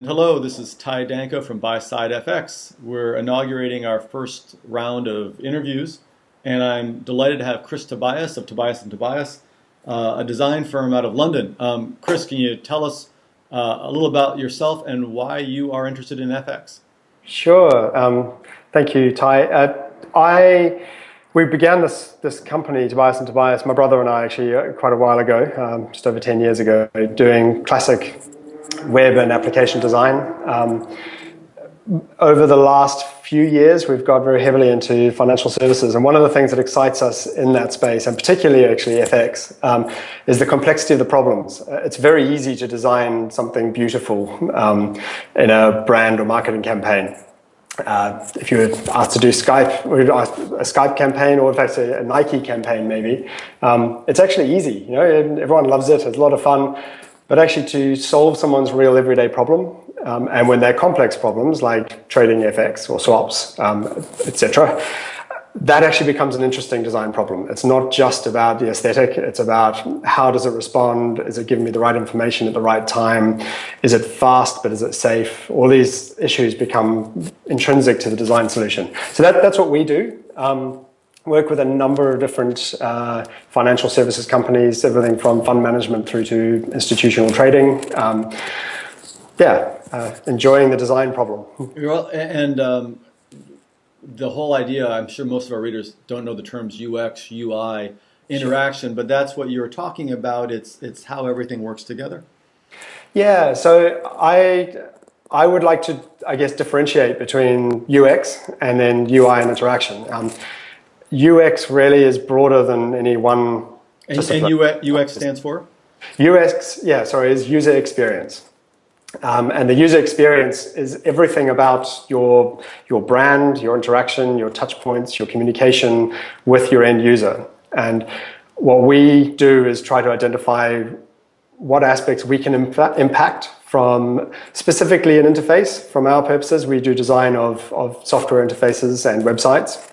Hello, this is Danco from BuysideFX. We're inaugurating our first round of interviews, and I'm delighted to have Chris Tobias of Tobias and Tobias, a design firm out of London. Chris, can you tell us a little about yourself and why you are interested in FX? Sure. Thank you, Ty. We began this company, Tobias and Tobias, my brother and I actually quite a while ago, just over 10 years ago, doing classic web and application design. Over the last few years, we've got very heavily into financial services. And one of the things that excites us in that space, and particularly actually FX, is the complexity of the problems. It's very easy to design something beautiful in a brand or marketing campaign. If you were asked to do Skype, or a Skype campaign, or in fact a Nike campaign maybe, it's actually easy. You know, everyone loves it, it's a lot of fun. But actually to solve someone's real everyday problem, and when they're complex problems like trading FX or swaps, etc., that actually becomes an interesting design problem. It's not just about the aesthetic, it's about how does it respond, is it giving me the right information at the right time, is it fast but is it safe? All these issues become intrinsic to the design solution. So that's what we do. Work with a number of different financial services companies, everything from fund management through to institutional trading. Enjoying the design problem. Well, and the whole idea, I'm sure most of our readers don't know the terms UX, UI, interaction, but that's what you're talking about. It's how everything works together. Yeah, so I would like to, I guess, differentiate between UX and then UI and interaction. UX really is broader than any one discipline. And UX stands for? UX, is user experience. And the user experience is everything about your brand, your interaction, your touch points, your communication with your end user. And what we do is try to identify what aspects we can impact from specifically an interface. From our purposes, we do design of software interfaces and websites.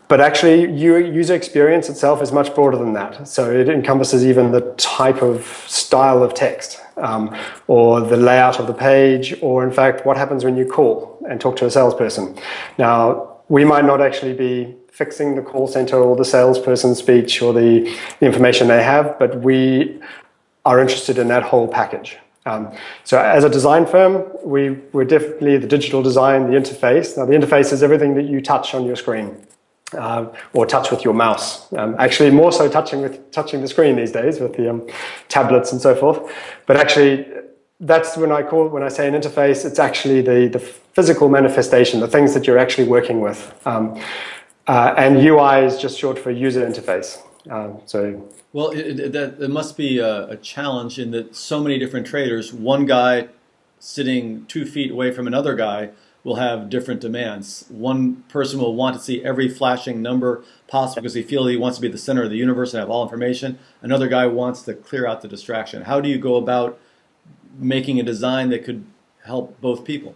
But actually, user experience itself is much broader than that. So it encompasses even the type of style of text, or the layout of the page, or in fact, what happens when you call and talk to a salesperson. Now, we might not actually be fixing the call center or the salesperson's speech or the information they have, but we are interested in that whole package. So as a design firm, we're definitely the digital design, the interface. Now the interface is everything that you touch on your screen, or touch with your mouse. Actually more so touching the screen these days with the tablets and so forth. But actually that's when I say an interface, it's actually the physical manifestation, the things that you're actually working with. And UI is just short for user interface. Well, it must be a challenge in that so many different traders, one guy sitting 2 feet away from another guy will have different demands. One person will want to see every flashing number possible because he wants to be the center of the universe and have all information. Another guy wants to clear out the distraction. How do you go about making a design that could help both people?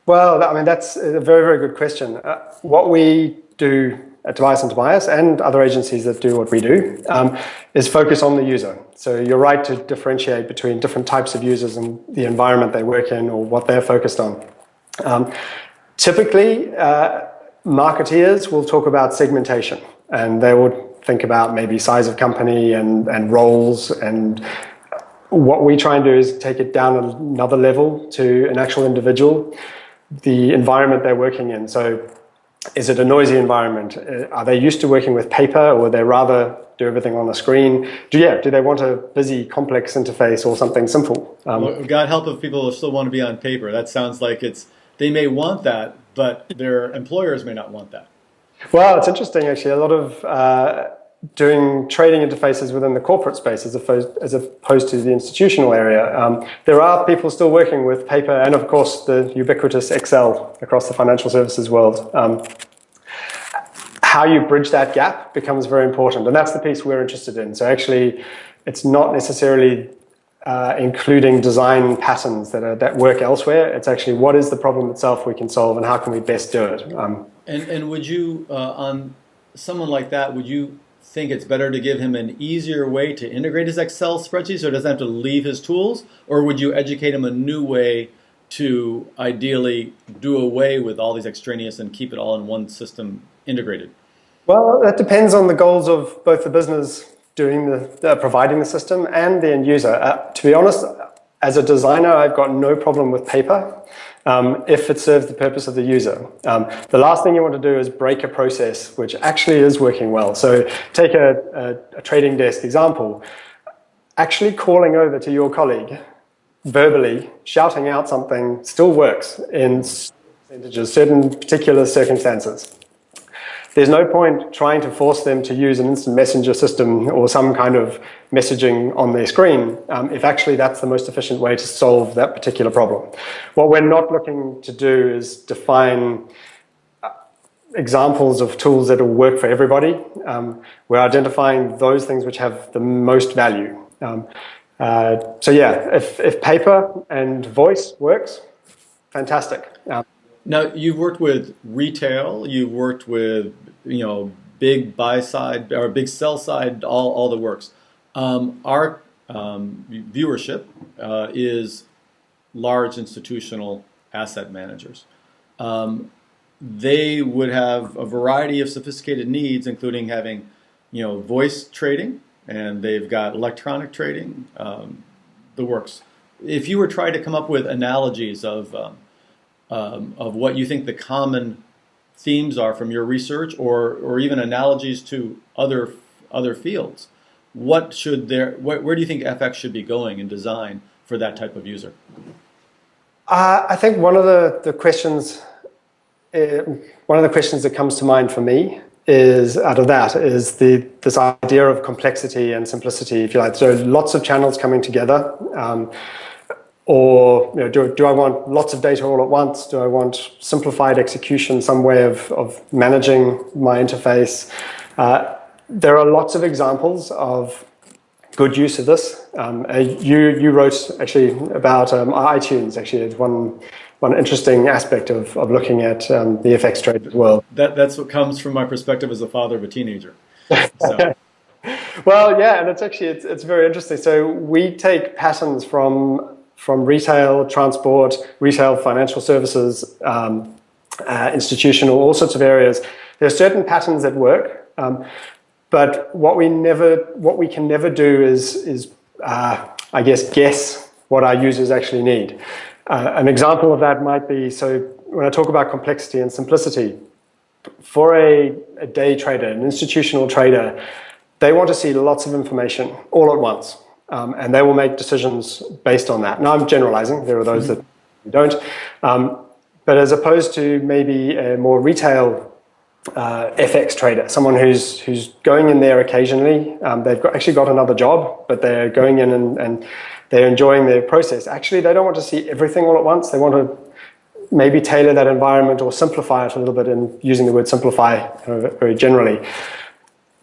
Well, I mean, that's a very, very good question. What we do at Tobias and Tobias and other agencies that do what we do is focus on the user. So you're right to differentiate between different types of users and the environment they work in or what they're focused on. Typically, marketeers will talk about segmentation, and they would think about maybe size of company and roles. And what we try and do is take it down another level to an actual individual, the environment they're working in. So is it a noisy environment? Are they used to working with paper, or would they rather do everything on the screen? Do they want a busy, complex interface or something simple? Well, God help if people still want to be on paper. That sounds like they may want that, but their employers may not want that. Well, it's interesting actually. A lot of doing trading interfaces within the corporate space as opposed to the institutional area. There are people still working with paper and of course the ubiquitous Excel across the financial services world. How you bridge that gap becomes very important, and that's the piece we're interested in. So actually it's not necessarily including design patterns that work elsewhere. It's actually what is the problem itself we can solve and how can we best do it. And would you, on someone like that, would you think it's better to give him an easier way to integrate his Excel spreadsheet so he doesn't have to leave his tools? Or would you educate him a new way to ideally do away with all these extraneous and keep it all in one system integrated? Well, that depends on the goals of both the business doing providing the system and the end user. To be honest, as a designer, I've got no problem with paper if it serves the purpose of the user. The last thing you want to do is break a process which actually is working well. So take a trading desk example. Actually calling over to your colleague verbally, shouting out something still works in percentages, certain particular circumstances. There's no point trying to force them to use an instant messenger system or some kind of messaging on their screen if actually that's the most efficient way to solve that particular problem. What we're not looking to do is define examples of tools that will work for everybody. We're identifying those things which have the most value. So yeah, if paper and voice works, fantastic. Now, you've worked with retail, you've worked with, big buy side or big sell side, all the works. Our viewership is large institutional asset managers. They would have a variety of sophisticated needs, including having, voice trading, and they've got electronic trading, the works. If you were trying to come up with analogies of what you think the common themes are from your research, or even analogies to other fields, where do you think FX should be going in design for that type of user? I think one of the questions that comes to mind for me is this idea of complexity and simplicity, if you like. So lots of channels coming together. Or do I want lots of data all at once? Do I want simplified execution, some way of managing my interface? There are lots of examples of good use of this. You wrote actually about iTunes. Actually, it's one interesting aspect of looking at the FX trade as well. That's what comes from my perspective as a father of a teenager. So. Well, yeah, and it's very interesting. So we take patterns from retail, transport, retail, financial services, institutional, all sorts of areas. There are certain patterns that work, but what we can never do is I guess what our users actually need. An example of that might be, so when I talk about complexity and simplicity, for a day trader, an institutional trader, they want to see lots of information all at once. And they will make decisions based on that. Now, I'm generalizing. There are those that don't. But as opposed to maybe a more retail FX trader, someone who's going in there occasionally, they've actually got another job, but they're going in and they're enjoying their process. Actually, they don't want to see everything all at once. They want to maybe tailor that environment or simplify it a little bit, and using the word simplify very generally.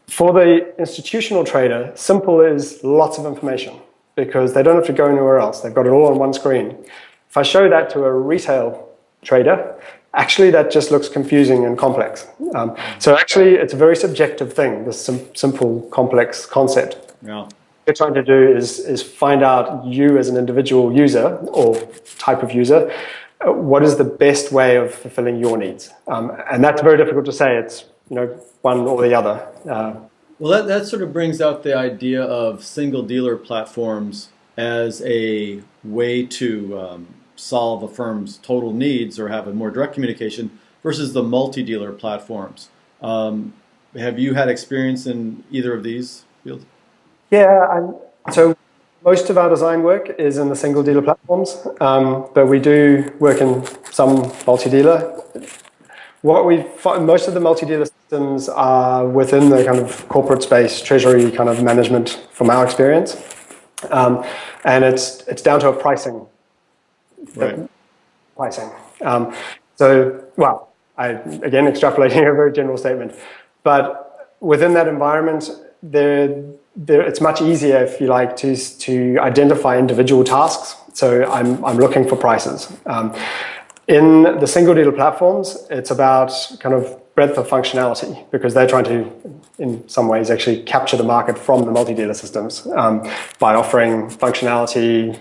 For the institutional trader, simple is lots of information because they don't have to go anywhere else. They've got it all on one screen. If I show that to a retail trader, actually that just looks confusing and complex. So actually it's a very subjective thing, this simple, complex concept. Yeah. What you're trying to do is find out, you as an individual user or type of user, what is the best way of fulfilling your needs. And that's very difficult to say. It's one or the other. Well, that sort of brings out the idea of single dealer platforms as a way to solve a firm's total needs or have a more direct communication versus the multi-dealer platforms. Have you had experience in either of these fields? Yeah, so most of our design work is in the single dealer platforms, but we do work in some multi-dealer. What we find, most of the multi-dealer systems are within the kind of corporate space, treasury kind of management from our experience. And it's down to a pricing. Right. Pricing. So, well, again, extrapolating a very general statement, but within that environment, it's much easier, if you like, to identify individual tasks. So I'm looking for prices. In the single dealer platforms, it's about kind of breadth of functionality, because they're trying to, in some ways, actually capture the market from the multi-dealer systems by offering functionality,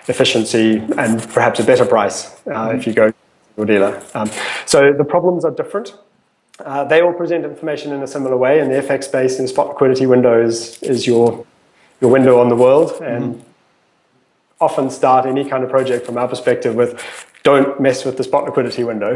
efficiency, and perhaps a better price if you go to your dealer. So the problems are different. They all present information in a similar way, and the FX space and spot liquidity window is your window on the world, and often start any kind of project from our perspective with, don't mess with the spot liquidity window.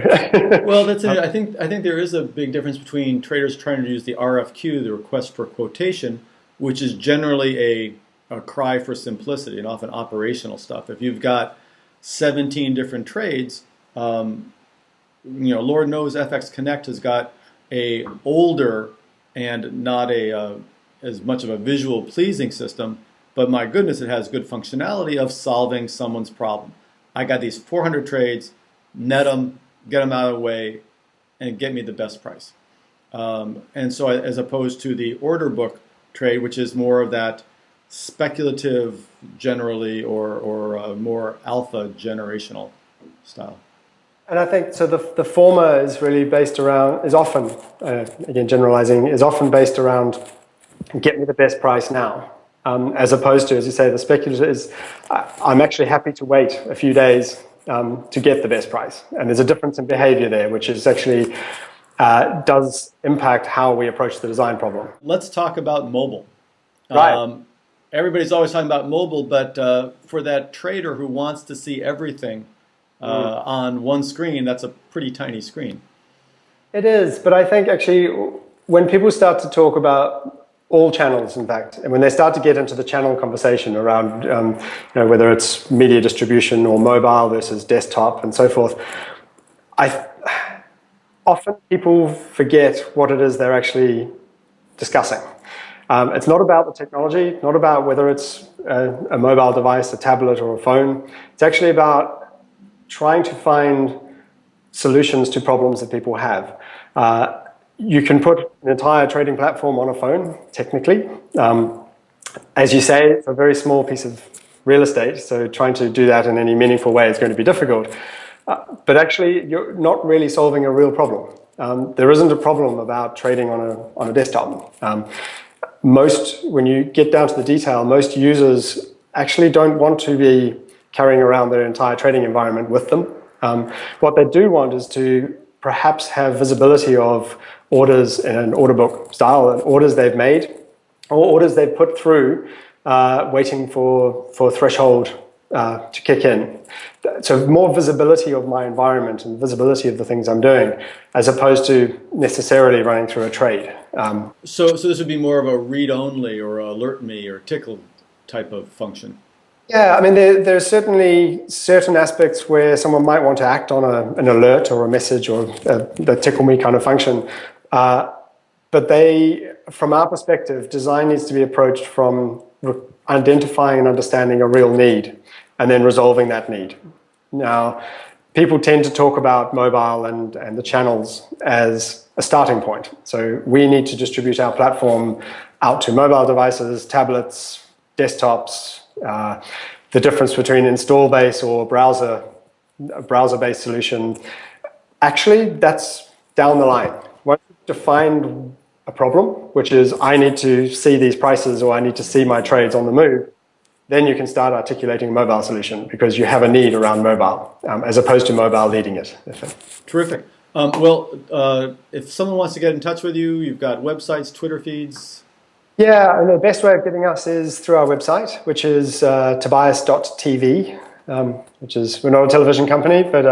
Well, that's it. I think there is a big difference between traders trying to use the RFQ, the request for quotation, which is generally a cry for simplicity and often operational stuff. If you've got 17 different trades, Lord knows FX Connect has got a older and not as much of a visual pleasing system, but my goodness, it has good functionality of solving someone's problem. I got these 400 trades, net them, get them out of the way, and get me the best price. And so as opposed to the order book trade, which is more of that speculative generally or more alpha generational style. And I think, so the former is really based around, is often, again generalizing, is often based around get me the best price now. As opposed to, as you say, the speculative is, I'm actually happy to wait a few days to get the best price. And there's a difference in behavior there, which is actually does impact how we approach the design problem. Let's talk about mobile. Right. Everybody's always talking about mobile, but for that trader who wants to see everything on one screen, that's a pretty tiny screen. It is, but I think actually when people start to talk about all channels, in fact, and when they start to get into the channel conversation around whether it's media distribution or mobile versus desktop and so forth, often people forget what it is they're actually discussing. It's not about the technology, not about whether it's a mobile device, a tablet, or a phone. It's actually about trying to find solutions to problems that people have. You can put an entire trading platform on a phone, technically. As you say, it's a very small piece of real estate, so trying to do that in any meaningful way is going to be difficult. But actually, you're not really solving a real problem. There isn't a problem about trading on a desktop. When you get down to the detail, most users actually don't want to be carrying around their entire trading environment with them. What they do want is to perhaps have visibility of orders in an order book style, orders they've made, or orders they've put through, waiting for threshold to kick in. So more visibility of my environment and visibility of the things I'm doing, as opposed to necessarily running through a trade. So this would be more of a read-only or alert me or tickle type of function. Yeah, I mean, there's certainly certain aspects where someone might want to act on an alert or a message or the tickle me kind of function. But from our perspective, design needs to be approached from identifying and understanding a real need and then resolving that need. Now, people tend to talk about mobile and the channels as a starting point. So we need to distribute our platform out to mobile devices, tablets, desktops, the difference between install-based or browser-based solution. Actually, that's down the line. Once you've defined a problem, which is I need to see these prices or I need to see my trades on the move, then you can start articulating a mobile solution because you have a need around mobile, as opposed to mobile leading it. Terrific. If someone wants to get in touch with you, you've got websites, Twitter feeds. Yeah, and the best way of getting us is through our website, which is Tobias.tv, which is, we're not a television company, but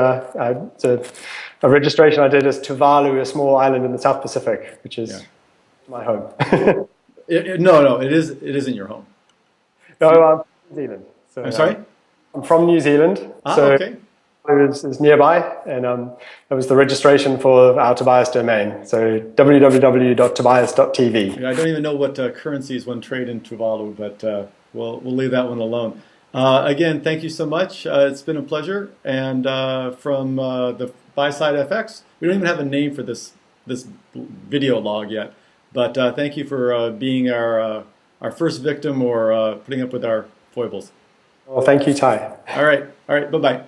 it's a registration I did as Tuvalu, a small island in the South Pacific, which is my home. No, it isn't your home. No, I'm from New Zealand. So, I'm sorry? I'm from New Zealand. So okay. Is nearby, and that was the registration for our Tobias domain. So www.tobias.tv. I don't even know what currencies one trade in Tuvalu, but we'll leave that one alone. Again, thank you so much. It's been a pleasure. And from the BuysideFX, we don't even have a name for this video log yet, but thank you for being our first victim or putting up with our foibles. Well, thank you, Ty. All right. Bye-bye.